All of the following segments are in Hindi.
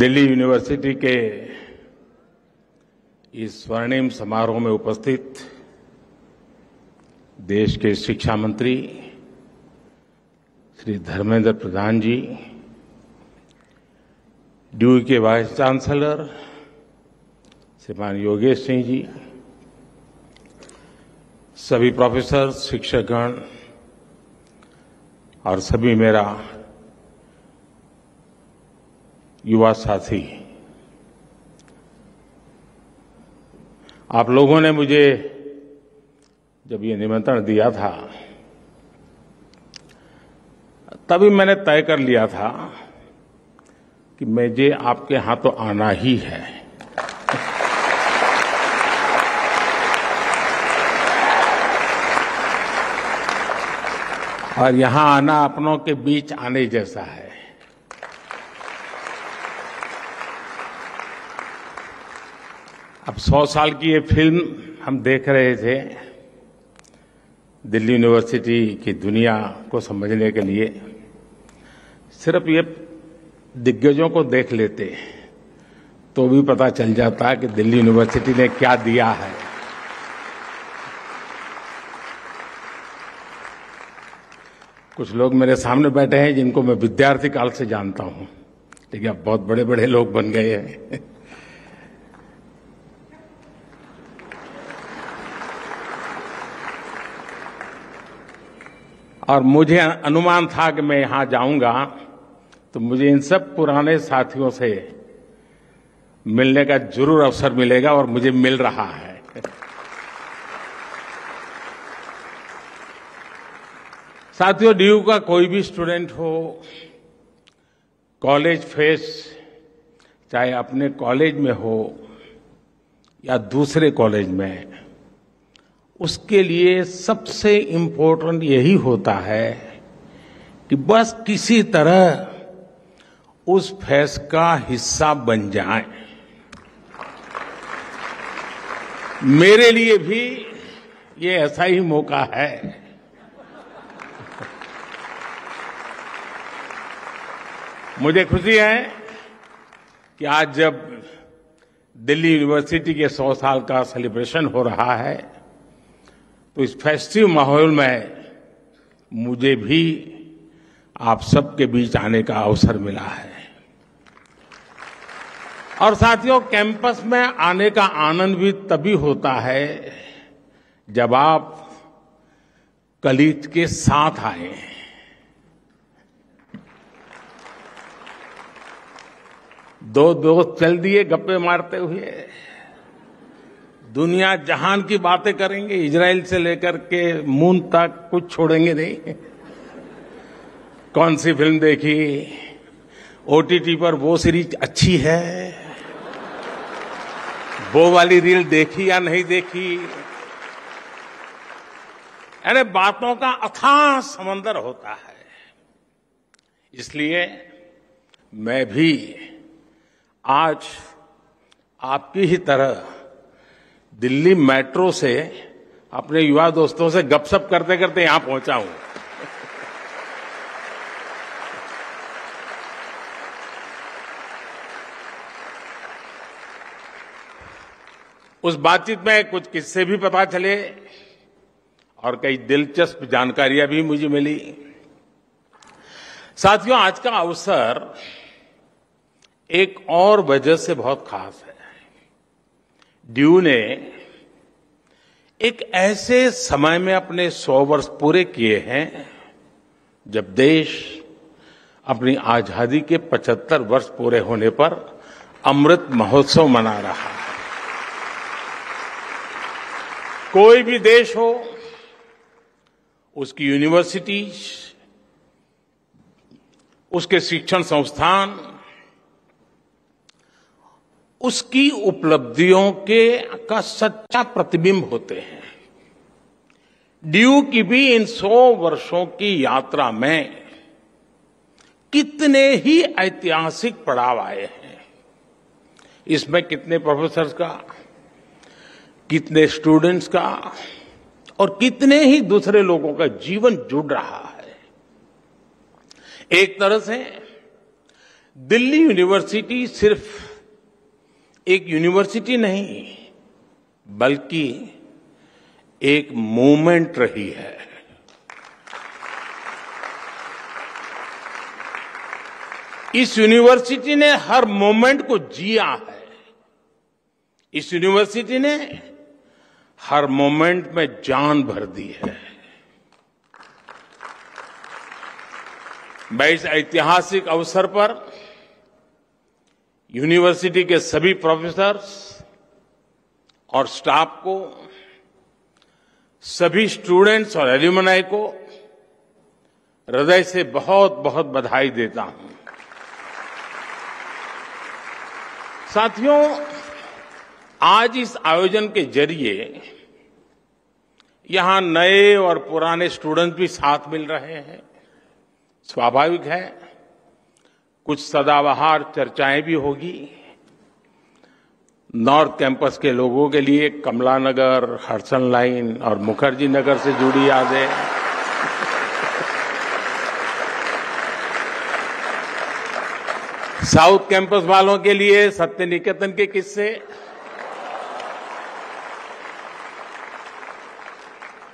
दिल्ली यूनिवर्सिटी के इस स्वर्णिम समारोह में उपस्थित देश के शिक्षा मंत्री श्री धर्मेंद्र प्रधान जी, ड्यू के वाइस चांसलर श्रीमान योगेश सिंह जी, सभी प्रोफेसर, शिक्षकगण और सभी मेरा युवा साथी, आप लोगों ने मुझे जब ये निमंत्रण दिया था तभी मैंने तय कर लिया था कि मुझे आपके यहाँ तो आना ही है। और यहाँ आना अपनों के बीच आने जैसा है। अब 100 साल की ये फिल्म हम देख रहे थे दिल्ली यूनिवर्सिटी की दुनिया को समझने के लिए। सिर्फ ये दिग्गजों को देख लेते तो भी पता चल जाता कि दिल्ली यूनिवर्सिटी ने क्या दिया है। कुछ लोग मेरे सामने बैठे हैं जिनको मैं विद्यार्थी काल से जानता हूं, लेकिन अब बहुत बड़े बड़े लोग बन गए हैं। और मुझे अनुमान था कि मैं यहां जाऊंगा तो मुझे इन सब पुराने साथियों से मिलने का जरूर अवसर मिलेगा, और मुझे मिल रहा है। साथियों, ड्यू का कोई भी स्टूडेंट हो, कॉलेज फेस्ट चाहे अपने कॉलेज में हो या दूसरे कॉलेज में, उसके लिए सबसे इम्पोर्टेंट यही होता है कि बस किसी तरह उस फेस्ट का हिस्सा बन जाए। मेरे लिए भी ये ऐसा ही मौका है। मुझे खुशी है कि आज जब दिल्ली यूनिवर्सिटी के 100 साल का सेलिब्रेशन हो रहा है तो इस फेस्टिव माहौल में मुझे भी आप सबके बीच आने का अवसर मिला है। और साथियों, कैंपस में आने का आनंद भी तभी होता है जब आप कलीग के साथ आए। दो दोस्त चल दिए गप्पे मारते हुए, दुनिया जहान की बातें करेंगे, इजराइल से लेकर के मून तक कुछ छोड़ेंगे नहीं। कौन सी फिल्म देखी, ओटीटी पर वो सीरीज अच्छी है, वो वाली रील देखी या नहीं देखी, यानी बातों का अथाह समंदर होता है। इसलिए मैं भी आज आपकी ही तरह दिल्ली मेट्रो से अपने युवा दोस्तों से गपशप करते करते यहां पहुंचा हूं। उस बातचीत में कुछ किस्से भी पता चले और कई दिलचस्प जानकारियां भी मुझे मिली। साथियों, आज का अवसर एक और वजह से बहुत खास है। ड्यू ने एक ऐसे समय में अपने 100 वर्ष पूरे किए हैं जब देश अपनी आजादी के 75 वर्ष पूरे होने पर अमृत महोत्सव मना रहा है। कोई भी देश हो, उसकी यूनिवर्सिटीज, उसके शिक्षण संस्थान उसकी उपलब्धियों का सच्चा प्रतिबिंब होते हैं। ड्यू की भी इन 100 वर्षों की यात्रा में कितने ही ऐतिहासिक पड़ाव आए हैं। इसमें कितने प्रोफेसर्स का, कितने स्टूडेंट्स का और कितने ही दूसरे लोगों का जीवन जुड़ रहा है। एक तरह से दिल्ली यूनिवर्सिटी सिर्फ एक यूनिवर्सिटी नहीं, बल्कि एक मूवमेंट रही है। इस यूनिवर्सिटी ने हर मोमेंट को जिया है। इस यूनिवर्सिटी ने हर मोमेंट में जान भर दी है। मैं इस ऐतिहासिक अवसर पर यूनिवर्सिटी के सभी प्रोफेसर्स और स्टाफ को, सभी स्टूडेंट्स और एल्यूमनाई को हृदय से बहुत बहुत बधाई देता हूं। साथियों, आज इस आयोजन के जरिए यहां नए और पुराने स्टूडेंट्स भी साथ मिल रहे हैं। स्वाभाविक है, कुछ सदाबहार चर्चाएं भी होगी। नॉर्थ कैंपस के लोगों के लिए कमला नगर, हडसन लाइन और मुखर्जी नगर से जुड़ी यादें, साउथ कैंपस वालों के लिए सत्य निकेतन के किस्से,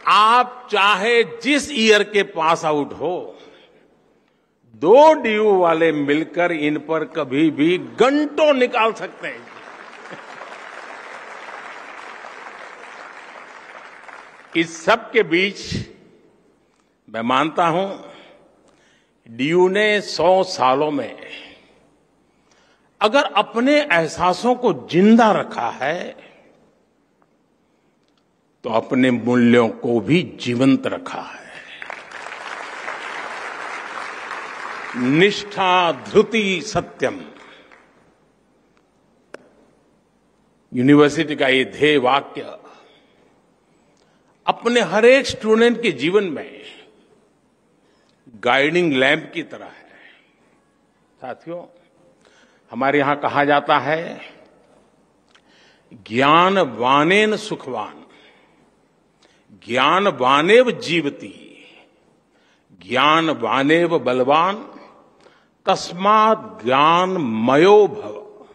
आप चाहे जिस ईयर के पास आउट हो, 2 डीयू वाले मिलकर इन पर कभी भी घंटों निकाल सकते हैं। इस सब के बीच मैं मानता हूं, डीयू ने 100 सालों में अगर अपने एहसासों को जिंदा रखा है, तो अपने मूल्यों को भी जीवंत रखा है। निष्ठा धृति सत्यम, यूनिवर्सिटी का ये ध्येय वाक्य अपने हर एक स्टूडेंट के जीवन में गाइडिंग लैंप की तरह है। साथियों, हमारे यहां कहा जाता है, ज्ञान वानेन सुखवान, ज्ञान वानेव जीवति, ज्ञान वानेव बलवान, तस्मात् ज्ञान मयो भव।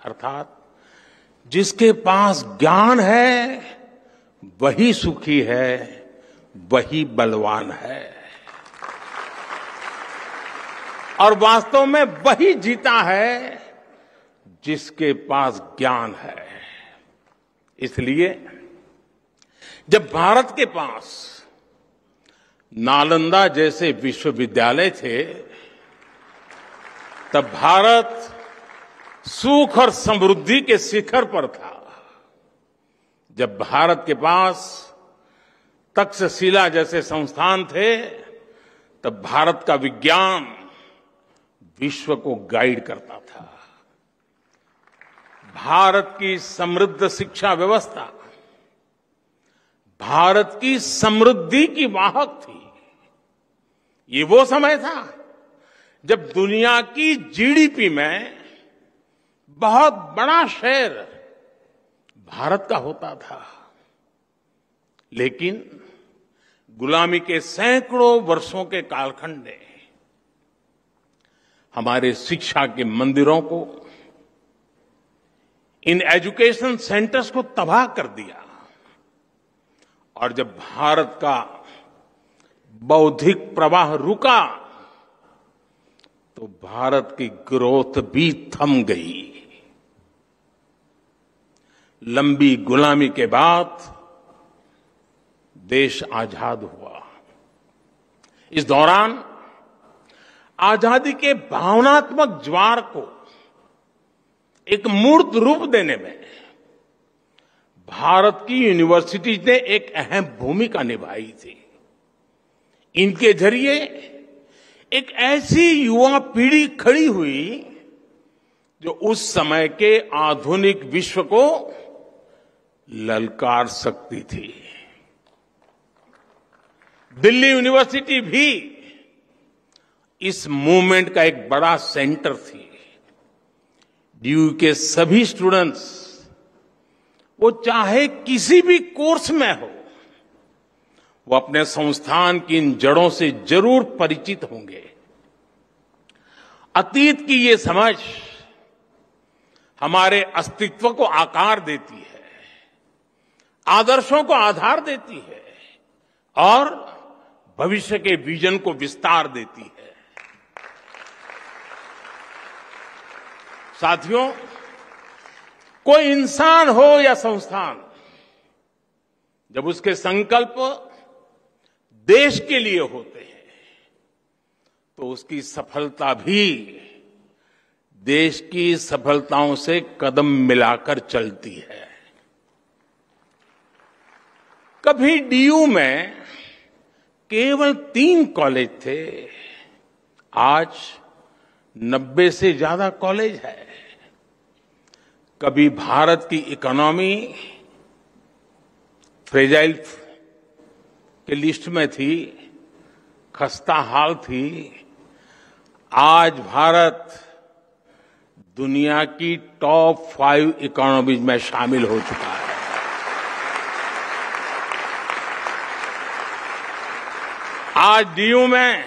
अर्थात जिसके पास ज्ञान है वही सुखी है, वही बलवान है, और वास्तव में वही जीता है जिसके पास ज्ञान है। इसलिए जब भारत के पास नालंदा जैसे विश्वविद्यालय थे, तब भारत सुख और समृद्धि के शिखर पर था। जब भारत के पास तक्षशिला जैसे संस्थान थे, तब भारत का विज्ञान विश्व को गाइड करता था। भारत की समृद्ध शिक्षा व्यवस्था भारत की समृद्धि की वाहक थी। ये वो समय था जब दुनिया की जीडीपी में बहुत बड़ा शेयर भारत का होता था। लेकिन गुलामी के सैकड़ों वर्षों के कालखंड ने हमारे शिक्षा के मंदिरों को, इन एजुकेशन सेंटर्स को तबाह कर दिया। और जब भारत का बौद्धिक प्रवाह रुका, तो भारत की ग्रोथ भी थम गई। लंबी गुलामी के बाद देश आजाद हुआ। इस दौरान आजादी के भावनात्मक ज्वार को एक मूर्त रूप देने में भारत की यूनिवर्सिटी ने एक अहम भूमिका निभाई थी। इनके जरिए एक ऐसी युवा पीढ़ी खड़ी हुई जो उस समय के आधुनिक विश्व को ललकार सकती थी। दिल्ली यूनिवर्सिटी भी इस मूवमेंट का एक बड़ा सेंटर थी। डीयू के सभी स्टूडेंट्स, वो चाहे किसी भी कोर्स में हो, वो अपने संस्थान की इन जड़ों से जरूर परिचित होंगे। अतीत की ये समझ हमारे अस्तित्व को आकार देती है, आदर्शों को आधार देती है और भविष्य के विजन को विस्तार देती है। साथियों, कोई इंसान हो या संस्थान, जब उसके संकल्प देश के लिए होते हैं तो उसकी सफलता भी देश की सफलताओं से कदम मिलाकर चलती है। कभी डीयू में केवल 3 कॉलेज थे, आज 90 से ज्यादा कॉलेज है। कभी भारत की इकोनॉमी फ्रेजाइल की लिस्ट में थी, खस्ता हाल थी। आज भारत दुनिया की टॉप 5 इकोनॉमीज में शामिल हो चुका है। आज डीयू में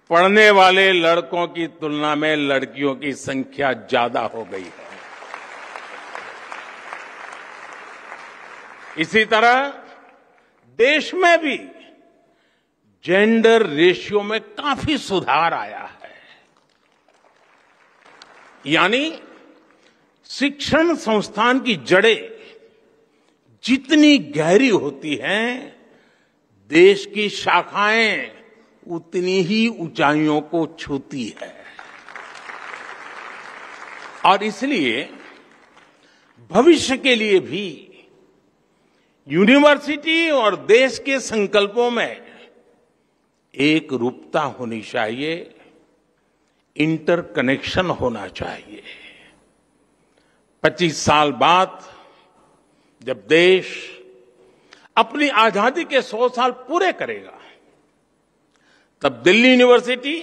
पढ़ने वाले लड़कों की तुलना में लड़कियों की संख्या ज्यादा हो गई है। इसी तरह देश में भी जेंडर रेशियो में काफी सुधार आया है। यानी शिक्षण संस्थान की जड़ें जितनी गहरी होती हैं, देश की शाखाएं उतनी ही ऊंचाइयों को छूती है। और इसलिए भविष्य के लिए भी यूनिवर्सिटी और देश के संकल्पों में एक रूपता होनी चाहिए, इंटरकनेक्शन होना चाहिए। 25 साल बाद जब देश अपनी आजादी के 100 साल पूरे करेगा, तब दिल्ली यूनिवर्सिटी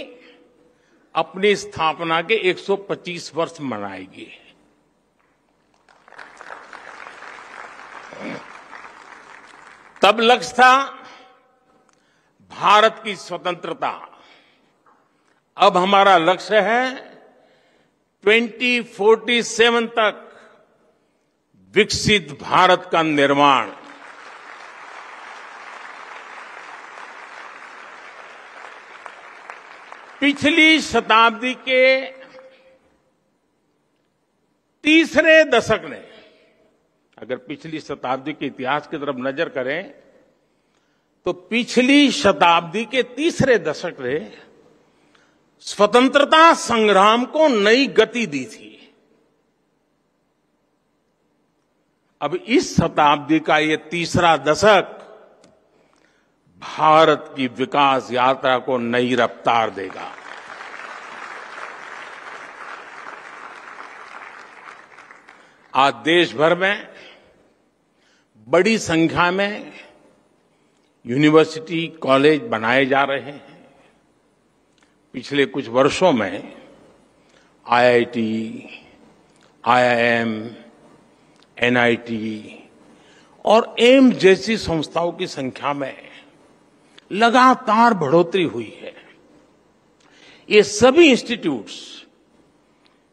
अपनी स्थापना के 125 वर्ष मनाएगी। तब लक्ष्य था भारत की स्वतंत्रता। अब हमारा लक्ष्य है 2047 तक विकसित भारत का निर्माण। पिछली शताब्दी के तीसरे दशक ने, अगर पिछली शताब्दी के इतिहास की तरफ नजर करें तो पिछली शताब्दी के तीसरे दशक ने स्वतंत्रता संग्राम को नई गति दी थी। अब इस शताब्दी का ये तीसरा दशक भारत की विकास यात्रा को नई रफ्तार देगा। आज देश भर में बड़ी संख्या में यूनिवर्सिटी, कॉलेज बनाए जा रहे हैं। पिछले कुछ वर्षों में आईआईटी, आईआईएम, एनआईटी और एम्स जैसी संस्थाओं की संख्या में लगातार बढ़ोतरी हुई है। ये सभी इंस्टीट्यूट्स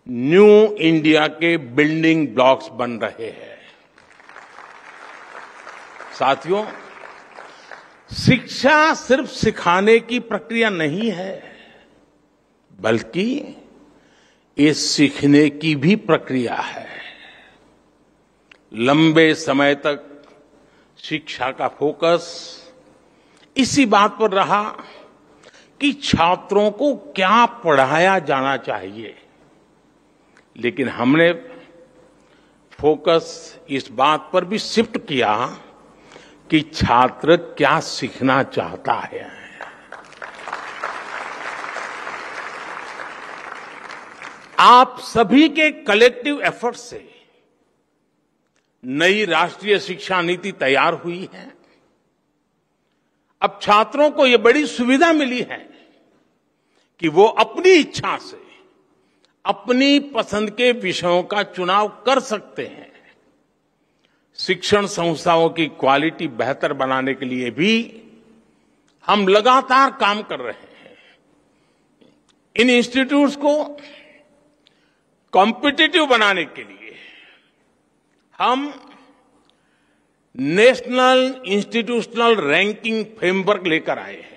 न्यू इंडिया के बिल्डिंग ब्लॉक्स बन रहे हैं। साथियों, शिक्षा सिर्फ सिखाने की प्रक्रिया नहीं है, बल्कि ये सीखने की भी प्रक्रिया है। लंबे समय तक शिक्षा का फोकस इसी बात पर रहा कि छात्रों को क्या पढ़ाया जाना चाहिए, लेकिन हमने फोकस इस बात पर भी शिफ्ट किया कि छात्र क्या सीखना चाहता है। आप सभी के कलेक्टिव एफर्ट से नई राष्ट्रीय शिक्षा नीति तैयार हुई है। अब छात्रों को यह बड़ी सुविधा मिली है कि वो अपनी इच्छा से अपनी पसंद के विषयों का चुनाव कर सकते हैं। शिक्षण संस्थाओं की क्वालिटी बेहतर बनाने के लिए भी हम लगातार काम कर रहे हैं। इन इंस्टीट्यूट्स को कॉम्पिटिटिव बनाने के लिए हम नेशनल इंस्टीट्यूशनल रैंकिंग फ्रेमवर्क लेकर आए हैं।